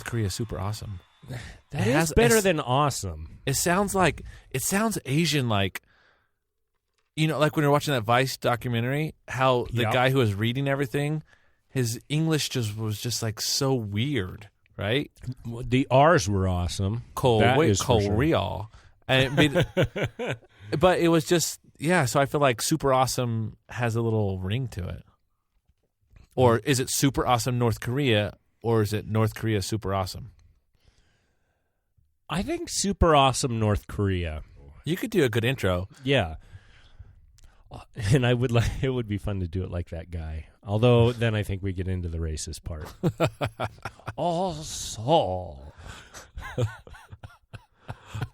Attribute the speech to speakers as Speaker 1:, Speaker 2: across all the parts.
Speaker 1: Korea is super awesome.
Speaker 2: That is better than awesome.
Speaker 1: It sounds Asian, like, you know, like when you're watching that Vice documentary, how the guy who was reading everything, his English was just like so weird, right?
Speaker 2: The R's were awesome.
Speaker 1: Koreal.
Speaker 2: Sure.
Speaker 1: And but it was just, so I feel like super awesome has a little ring to it. Or is it super awesome North Korea, or is it North Korea super awesome?
Speaker 2: I think super awesome North Korea.
Speaker 1: You could do a good intro.
Speaker 2: Yeah. And it would be fun to do it like that guy. Although then I think we get into the racist part. Also.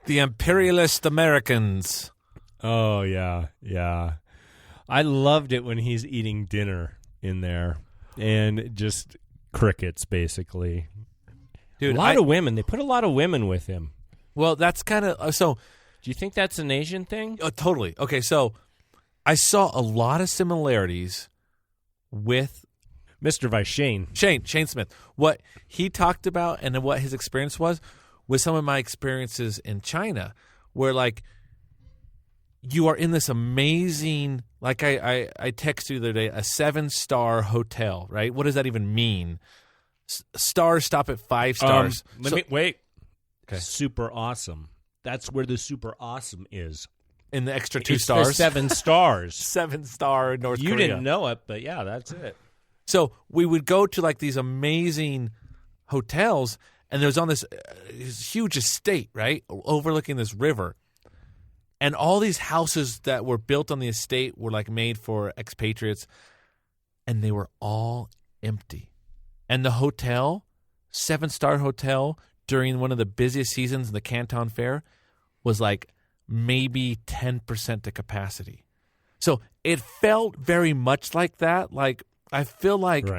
Speaker 1: The imperialist Americans.
Speaker 2: Oh, yeah, yeah. I loved it when he's eating dinner in there. And just crickets, basically.
Speaker 1: Dude,
Speaker 2: a lot of women. They put a lot of women with him.
Speaker 1: Well, that's kind of... so.
Speaker 2: Do you think that's an Asian thing?
Speaker 1: Totally. Okay, so I saw a lot of similarities with...
Speaker 2: Mr. Vice Shane
Speaker 1: Smith. What he talked about and what his experience was some of my experiences in China, where, like, you are in this amazing... Like I texted you the other day, a 7-star hotel, right? What does that even mean? Stars stop at 5 stars.
Speaker 2: Wait.
Speaker 1: Okay.
Speaker 2: Super awesome. That's where the super awesome is.
Speaker 1: In the extra 2 stars?
Speaker 2: The 7 stars.
Speaker 1: 7-star North Korea.
Speaker 2: You didn't know it, but yeah, that's it.
Speaker 1: So we would go to like these amazing hotels, and there was on this huge estate, right, overlooking this river. And all these houses that were built on the estate were like made for expatriates, and they were all empty. And the hotel, 7-star hotel, during one of the busiest seasons in the Canton Fair, was like maybe 10% to capacity. So it felt very much like that. Like, I feel like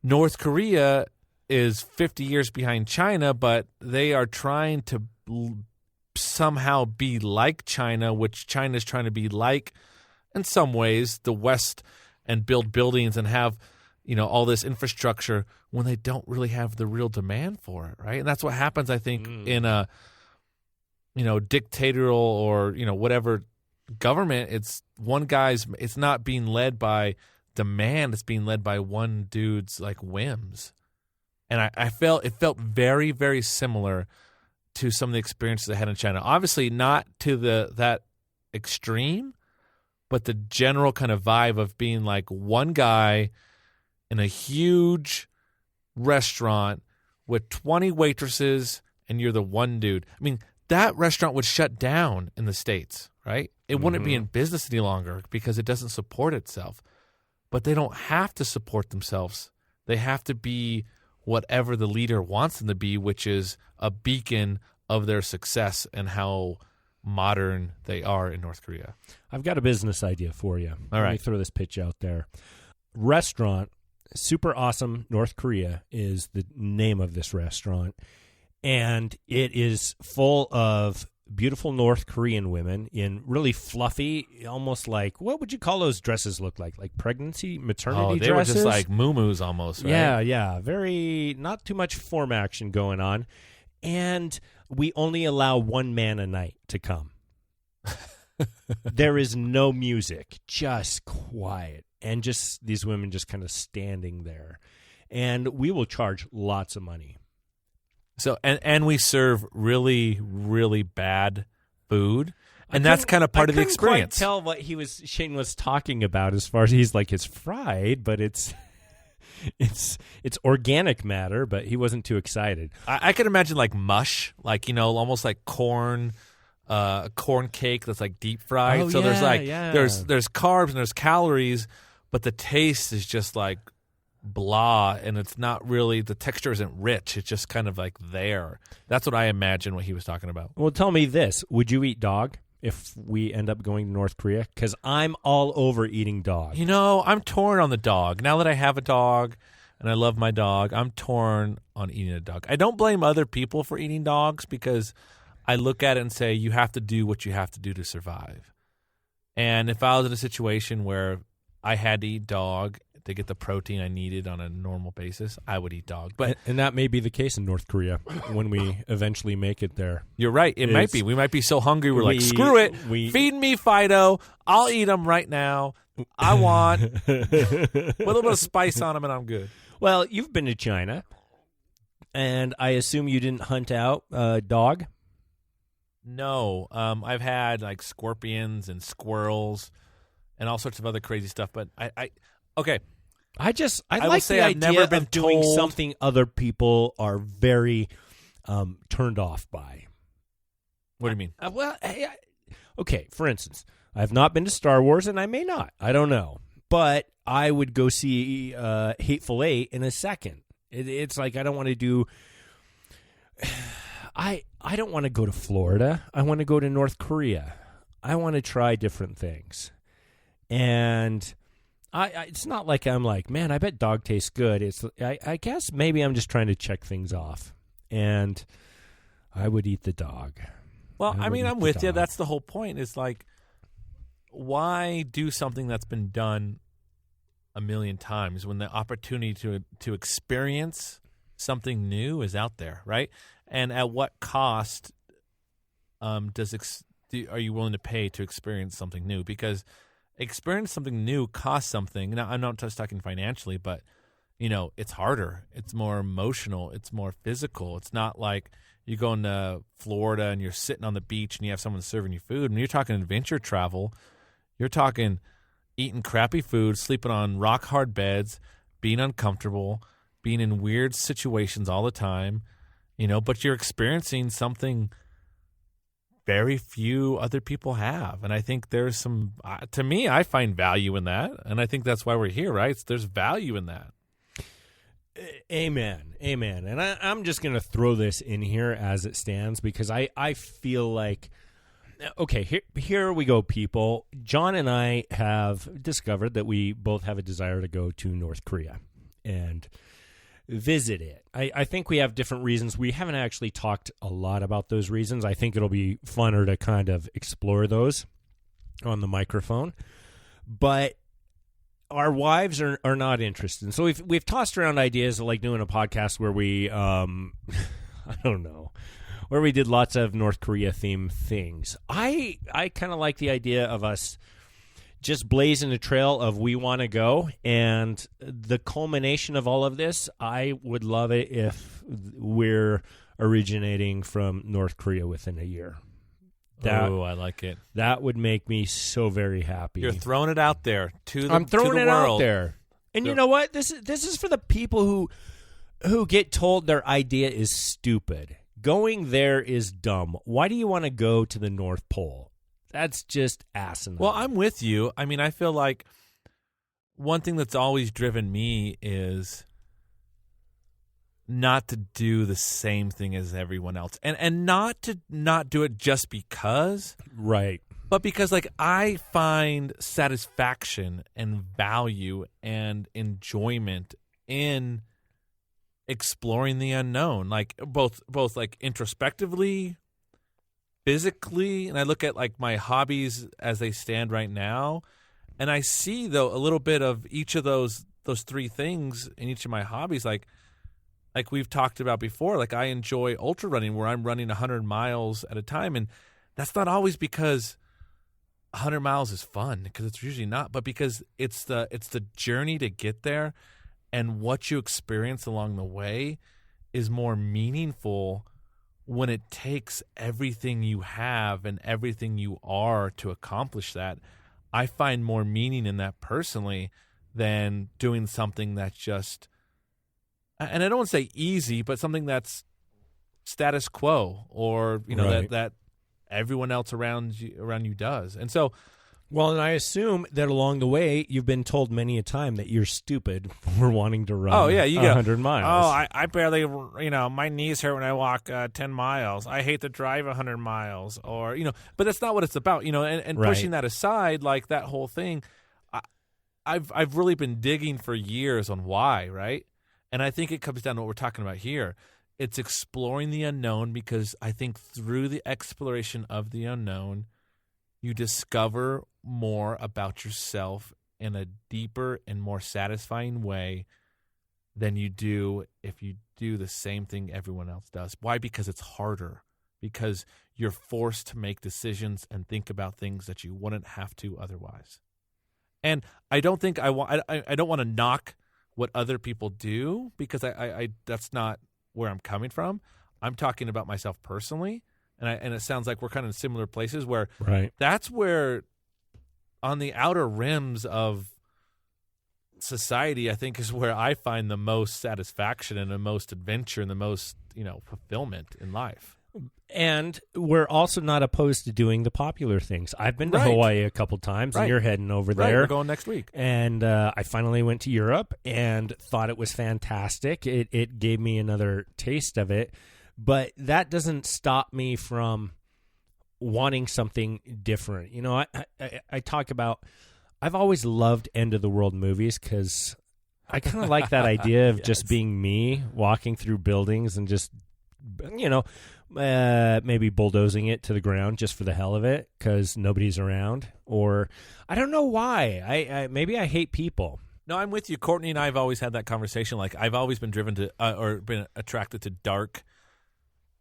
Speaker 1: North Korea is 50 years behind China, but they are trying to somehow be like China, which China is trying to be like, in some ways, the West, and build buildings and have, you know, all this infrastructure when they don't really have the real demand for it, right? And that's what happens, I think, in a, you know, dictatorial or, you know, whatever government. It's not being led by demand. It's being led by one dude's like whims. And it felt very, very similar to some of the experiences I had in China. Obviously not to that extreme, but the general kind of vibe of being like one guy in a huge restaurant with 20 waitresses and you're the one dude. I mean, that restaurant would shut down in the States, right? It wouldn't be in business any longer because it doesn't support itself. But they don't have to support themselves. They have to be whatever the leader wants them to be, which is a beacon of their success and how modern they are in North Korea.
Speaker 2: I've got a business idea for you.
Speaker 1: All right.
Speaker 2: Let me throw this pitch out there. Restaurant, Super Awesome North Korea is the name of this restaurant. And it is full of beautiful North Korean women in really fluffy, almost like, what would you call those dresses look like? Like maternity
Speaker 1: they
Speaker 2: dresses?
Speaker 1: Were just like muumuus almost, right?
Speaker 2: Yeah. Very, not too much form action going on. And we only allow one man a night to come. There is no music, just quiet. And just these women just kind of standing there. And we will charge lots of money. So
Speaker 1: and we serve really, really bad food, and that's kind of part of the experience.
Speaker 2: I couldn't quite tell what Shane was talking about as far as it's fried, but it's organic matter. But he wasn't too excited.
Speaker 1: I could imagine like mush, like, you know, almost like corn cake that's like deep fried.
Speaker 2: Oh,
Speaker 1: so
Speaker 2: yeah,
Speaker 1: there's carbs and there's calories, but the taste is just like blah, and it's not really, the texture isn't rich. It's just kind of like there. That's what I imagine what he was talking about.
Speaker 2: Well, tell me this. Would you eat dog if we end up going to North Korea? Because I'm all over eating dog.
Speaker 1: You know, I'm torn on the dog. Now that I have a dog and I love my dog, I'm torn on eating a dog. I don't blame other people for eating dogs because I look at it and say you have to do what you have to do to survive. And if I was in a situation where I had to eat dog to get the protein I needed on a normal basis, I would eat dog. But
Speaker 2: and that may be the case in North Korea when we eventually make it there.
Speaker 1: you're right. It might be. We might be so hungry we're like, screw it. Feed me Fido. I'll eat them right now. I want. With a little bit of spice on them and I'm good.
Speaker 2: Well, you've been to China, and I assume you didn't hunt out a dog?
Speaker 1: No. I've had like scorpions and squirrels and all sorts of other crazy stuff. But okay.
Speaker 2: I like
Speaker 1: say
Speaker 2: the
Speaker 1: I've
Speaker 2: idea
Speaker 1: never been
Speaker 2: of doing
Speaker 1: told-
Speaker 2: something other people are very turned off by.
Speaker 1: What do you mean?
Speaker 2: Okay, for instance, I have not been to Star Wars, and I may not. I don't know. But I would go see Hateful Eight in a second. It's like I don't want to do... I don't want to go to Florida. I want to go to North Korea. I want to try different things. And it's not like I'm like, man, I bet dog tastes good. It's I guess maybe I'm just trying to check things off. And I would eat the dog.
Speaker 1: Well, I mean, I'm with you. That's the whole point. Is like, why do something that's been done a million times when the opportunity to experience something new is out there, right? And at what cost are you willing to pay to experience something new? Because experience something new costs something. Now, I'm not just talking financially, but it's harder. It's more emotional. It's more physical. It's not like you go into Florida and you're sitting on the beach and you have someone serving you food. When you're talking adventure travel, you're talking eating crappy food, sleeping on rock hard beds, being uncomfortable, being in weird situations all the time, but you're experiencing something very few other people have. And I think there's some, to me, I find value in that. And I think that's why we're here, right? There's value in that.
Speaker 2: Amen. And I'm just going to throw this in here as it stands because I feel like, okay, here we go, people. John and I have discovered that we both have a desire to go to North Korea and visit it. I think we have different reasons. We haven't actually talked a lot about those reasons. I think it'll be funner to kind of explore those on the microphone. But our wives are not interested. And so we've tossed around ideas of like doing a podcast where we, I don't know, where we did lots of North Korea themed things. I kind of like the idea of us just blazing a trail of we want to go, and the culmination of all of this, I would love it if we're originating from North Korea within a year.
Speaker 1: Oh, I like it.
Speaker 2: That would make me so very happy.
Speaker 1: You're throwing it out there to the
Speaker 2: I'm throwing
Speaker 1: to the
Speaker 2: it
Speaker 1: world.
Speaker 2: out there. And you know what? This is for the people who get told their idea is stupid. Going there is dumb. Why do you want to go to the North Pole? That's just asinine.
Speaker 1: Well, I'm with you. I mean, I feel like one thing that's always driven me is not to do the same thing as everyone else. And not to not do it just because.
Speaker 2: Right.
Speaker 1: But because, like, I find satisfaction and value and enjoyment in exploring the unknown, like both like introspectively, physically, and I look at like my hobbies as they stand right now, and I see though a little bit of each of those three things in each of my hobbies, like we've talked about before. Like I enjoy ultra running, where I'm running 100 miles at a time, and that's not always because 100 miles is fun, because it's usually not, but because it's the journey to get there, and what you experience along the way is more meaningful when it takes everything you have and everything you are to accomplish that. I find more meaning in that personally than doing something that's just, and I don't want to say easy, but something that's status quo, or
Speaker 2: Right.
Speaker 1: that everyone else around you does. And so,
Speaker 2: well, and I assume that along the way you've been told many a time that you're stupid for wanting to run.
Speaker 1: oh yeah, you go
Speaker 2: 100 miles.
Speaker 1: Oh, I barely, my knees hurt when I walk 10 miles. I hate to drive 100 miles, or but that's not what it's about. And
Speaker 2: Right.
Speaker 1: pushing that aside, like that whole thing, I've really been digging for years on why, right? And I think it comes down to what we're talking about here. It's exploring the unknown, because I think through the exploration of the unknown, you discover more about yourself in a deeper and more satisfying way than you do if you do the same thing everyone else does. Why? Because it's harder. Because you're forced to make decisions and think about things that you wouldn't have to otherwise. And I don't think I don't want to knock what other people do, because I that's not where I'm coming from. I'm talking about myself personally, and it sounds like we're kind of in similar places where that's where on the outer rims of society, I think, is where I find the most satisfaction and the most adventure and the most, fulfillment in life.
Speaker 2: And we're also not opposed to doing the popular things. I've been to Hawaii a couple times, and you're heading over there.
Speaker 1: We're going next week.
Speaker 2: And I finally went to Europe and thought it was fantastic. It gave me another taste of it. But that doesn't stop me from wanting something different. I talk about, I've always loved end-of-the-world movies because I kind of like that idea of just being me, walking through buildings and just, maybe bulldozing it to the ground just for the hell of it because nobody's around. Or I don't know why. Maybe I hate people.
Speaker 1: No, I'm with you. Courtney and I have always had that conversation. Like, I've always been driven to or been attracted to dark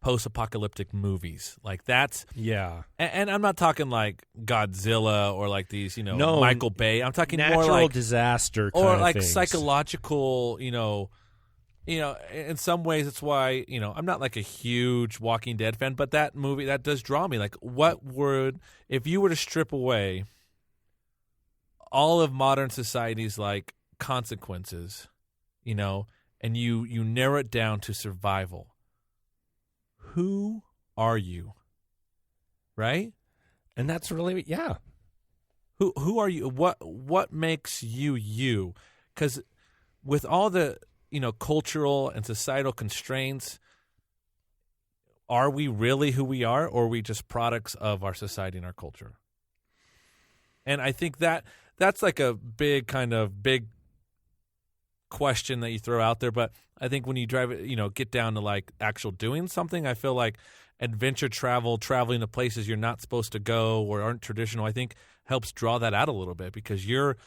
Speaker 1: post-apocalyptic movies. Like, that's and I'm not talking like Godzilla or like these, Michael Bay. I'm talking
Speaker 2: natural
Speaker 1: more like
Speaker 2: disaster
Speaker 1: or
Speaker 2: kind
Speaker 1: like
Speaker 2: of things.
Speaker 1: Psychological, in some ways it's why, I'm not like a huge Walking Dead fan, but that movie, that does draw me. Like, if you were to strip away all of modern society's like consequences, and you narrow it down to survival, who are you? Right?
Speaker 2: And that's really,
Speaker 1: Who are you? What makes you you? Because with all the cultural and societal constraints, are we really who we are, or are we just products of our society and our culture? And I think that's like a big question that you throw out there. But I think when you drive it, get down to like actual doing something, I feel like adventure traveling to places you're not supposed to go or aren't traditional, I think helps draw that out a little bit, because you're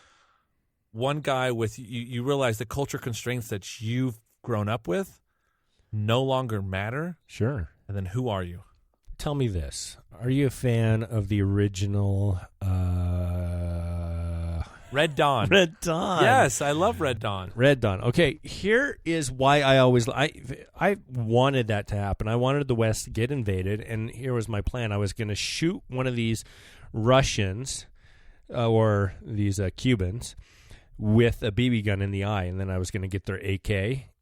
Speaker 1: one guy with you realize the culture constraints that you've grown up with no longer matter.
Speaker 2: Sure.
Speaker 1: And then who are you?
Speaker 2: Tell me this. Are you a fan of the original
Speaker 1: Red Dawn?
Speaker 2: Red Dawn.
Speaker 1: Yes, I love Red Dawn.
Speaker 2: Red Dawn. Okay, here is why I wanted that to happen. I wanted the West to get invaded, and here was my plan. I was going to shoot one of these Russians or these Cubans with a BB gun in the eye, and then I was going to get their AK,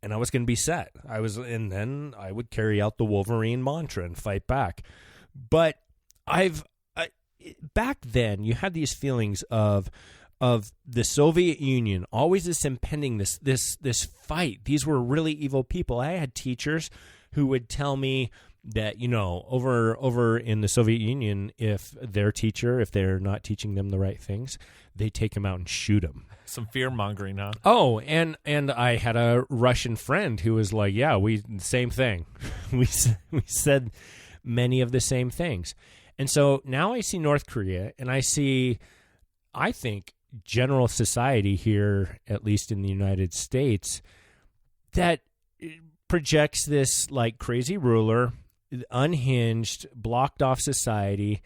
Speaker 2: and I was going to be set. And then I would carry out the Wolverine mantra and fight back. But back then, you had these feelings of the Soviet Union, always this impending, this fight. These were really evil people. I had teachers who would tell me that, over in the Soviet Union, if they're not teaching them the right things, they take them out and shoot them.
Speaker 1: Some fear-mongering, huh?
Speaker 2: Oh, and I had a Russian friend who was like, same thing. we said many of the same things. And so now I see North Korea, and I think, general society here, at least in the United States, that projects this like crazy ruler, unhinged, blocked off society.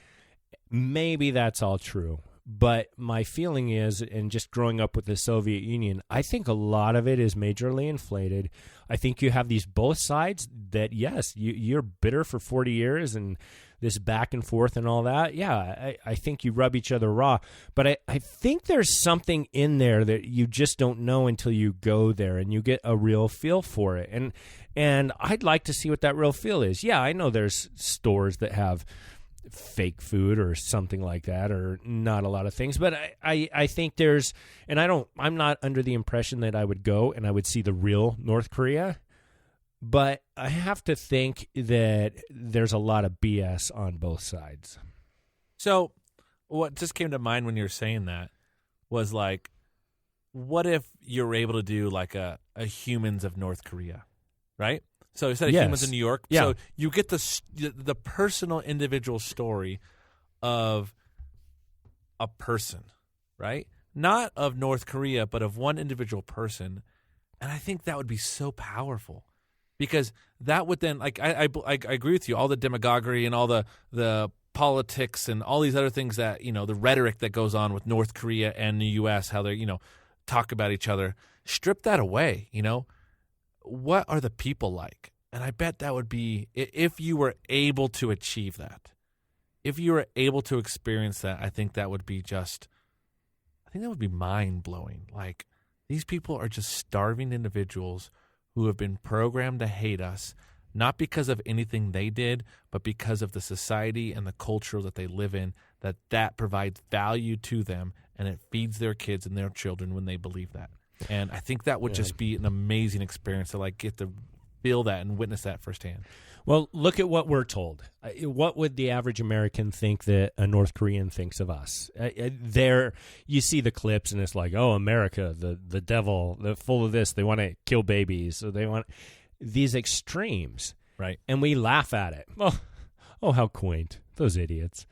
Speaker 2: Maybe that's all true. But my feeling is, and just growing up with the Soviet Union, I think a lot of it is majorly inflated. I think you have these both sides that, yes, you're bitter for 40 years and this back and forth and all that. Yeah, I think you rub each other raw. But I think there's something in there that you just don't know until you go there and you get a real feel for it. And I'd like to see what that real feel is. Yeah, I know there's stores that have fake food or something like that, or not a lot of things, but I think there's, and I'm not under the impression that I would go and I would see the real North Korea, but I have to think that there's a lot of BS on both sides.
Speaker 1: So what just came to mind when you were saying that was like, what if you're able to do like a Humans of North Korea, right? So instead of Humans in New York, so you get the personal individual story of a person, right? not of North Korea, but of one individual person. And I think that would be so powerful, because that would then, like, I agree with you, all the demagoguery and all the politics and all these other things that, the rhetoric that goes on with North Korea and the U.S., how they, talk about each other. Strip that away, What are the people like? And I bet that would be, if you were able to achieve that, if you were able to experience that, I think that would be mind-blowing. Like, these people are just starving individuals who have been programmed to hate us, not because of anything they did, but because of the society and the culture that they live in, that provides value to them, and it feeds their kids and their children when they believe that. And I think that would just be an amazing experience to, like, get to feel that and witness that firsthand.
Speaker 2: Well, look at what we're told. What would the average American think that a North Korean thinks of us? There, you see the clips, and it's like, oh, America, the devil, they're full of this. They want to kill babies. So they want these extremes.
Speaker 1: Right.
Speaker 2: And we laugh at it. Oh, how quaint. Those idiots.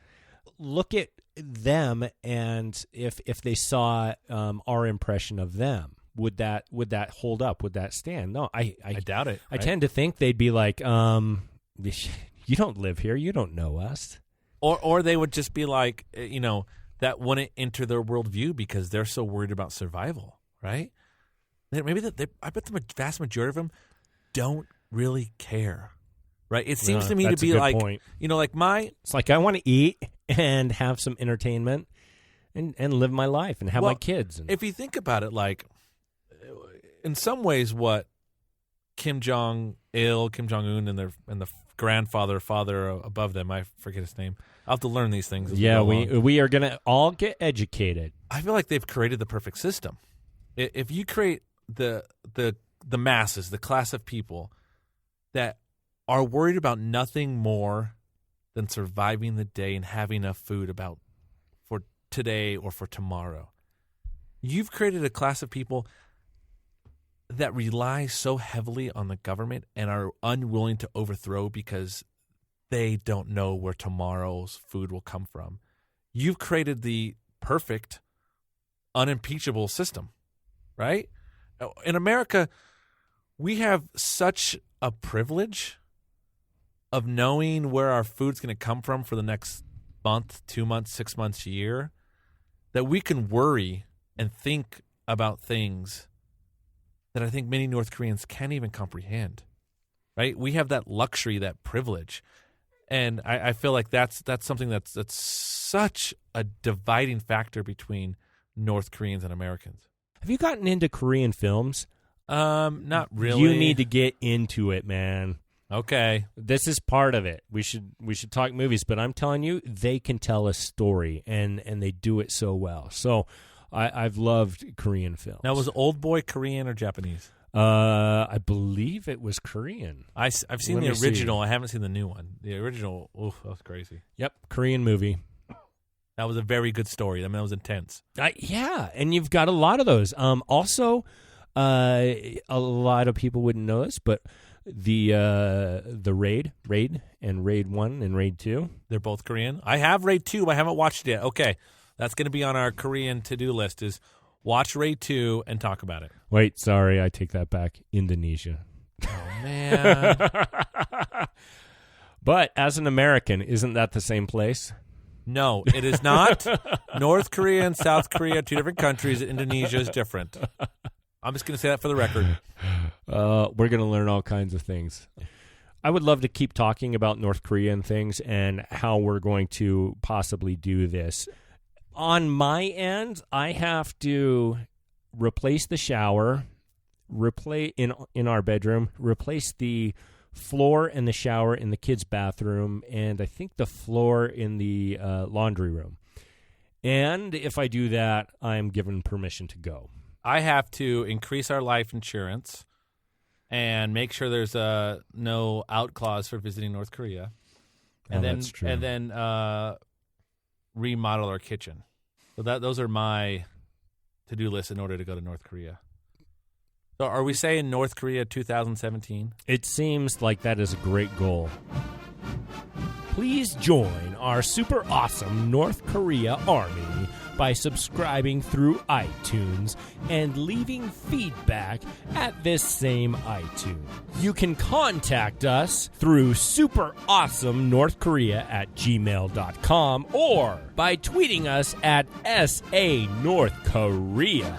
Speaker 2: Look at them, and if they saw our impression of them, would that hold up? Would that stand? No, I
Speaker 1: doubt it.
Speaker 2: I tend to think they'd be like, you don't live here, you don't know us,
Speaker 1: or they would just be like, that wouldn't enter their worldview because they're so worried about survival, right? Maybe I bet the vast majority of them don't really care, right? It seems to me to be like,
Speaker 2: point.
Speaker 1: It's
Speaker 2: like I want to eat and have some entertainment and live my life and have my kids.
Speaker 1: If you think about it, like, in some ways, what Kim Jong-il, Kim Jong-un, and the father above them, I forget his name. I'll have to learn these things.
Speaker 2: We are gonna all get educated.
Speaker 1: I feel like they've created the perfect system. If you create the masses, the class of people that are worried about nothing more than surviving the day and having enough food for today or for tomorrow, you've created a class of people that rely so heavily on the government and are unwilling to overthrow because they don't know where tomorrow's food will come from. You've created the perfect, unimpeachable system, right? In America, we have such a privilege of knowing where our food's going to come from for the next month, 2 months, 6 months, year, that we can worry and think about things that I think many North Koreans can't even comprehend, right? We have that luxury, that privilege. And I feel like that's something that's such a dividing factor between North Koreans and Americans.
Speaker 2: Have you gotten into Korean films?
Speaker 1: Not really.
Speaker 2: You need to get into it, man.
Speaker 1: Okay.
Speaker 2: This is part of it. We should talk movies, but I'm telling you, they can tell a story, and they do it so well. So I've loved Korean films.
Speaker 1: Now, was Old Boy Korean or Japanese?
Speaker 2: I believe it was Korean.
Speaker 1: I've seen the original. I haven't seen the new one. The original, that was crazy.
Speaker 2: Yep, Korean movie.
Speaker 1: That was a very good story. I mean, that was intense.
Speaker 2: Yeah, and you've got a lot of those. Also, a lot of people wouldn't know this, but the Raid and Raid 1 and Raid 2.
Speaker 1: They're both Korean. I have Raid 2, but I haven't watched it yet. Okay. That's going to be on our Korean to-do list, is watch Raid 2 and talk about it.
Speaker 2: Wait, sorry, I take that back. Indonesia.
Speaker 1: Oh, man.
Speaker 2: But as an American, isn't that the same place?
Speaker 1: No, it is not. North Korea and South Korea are two different countries. Indonesia is different. I'm just going to say that for the record.
Speaker 2: We're going to learn all kinds of things. I would love to keep talking about North Korean things and how we're going to possibly do this. On my end, I have to replace the shower, in our bedroom, replace the floor and the shower in the kids' bathroom, and I think the floor in the laundry room. And if I do that, I'm given permission to go.
Speaker 1: I have to increase our life insurance and make sure there's no out clause for visiting North Korea. And
Speaker 2: that's true.
Speaker 1: And then remodel our kitchen. So those are my to-do list in order to go to North Korea. So are we saying North Korea 2017?
Speaker 2: It seems like that is a great goal. Please join our super awesome North Korea army by subscribing through iTunes and leaving feedback at this same iTunes. You can contact us through superawesomenorthkorea@gmail.com or by tweeting us at SA North Korea.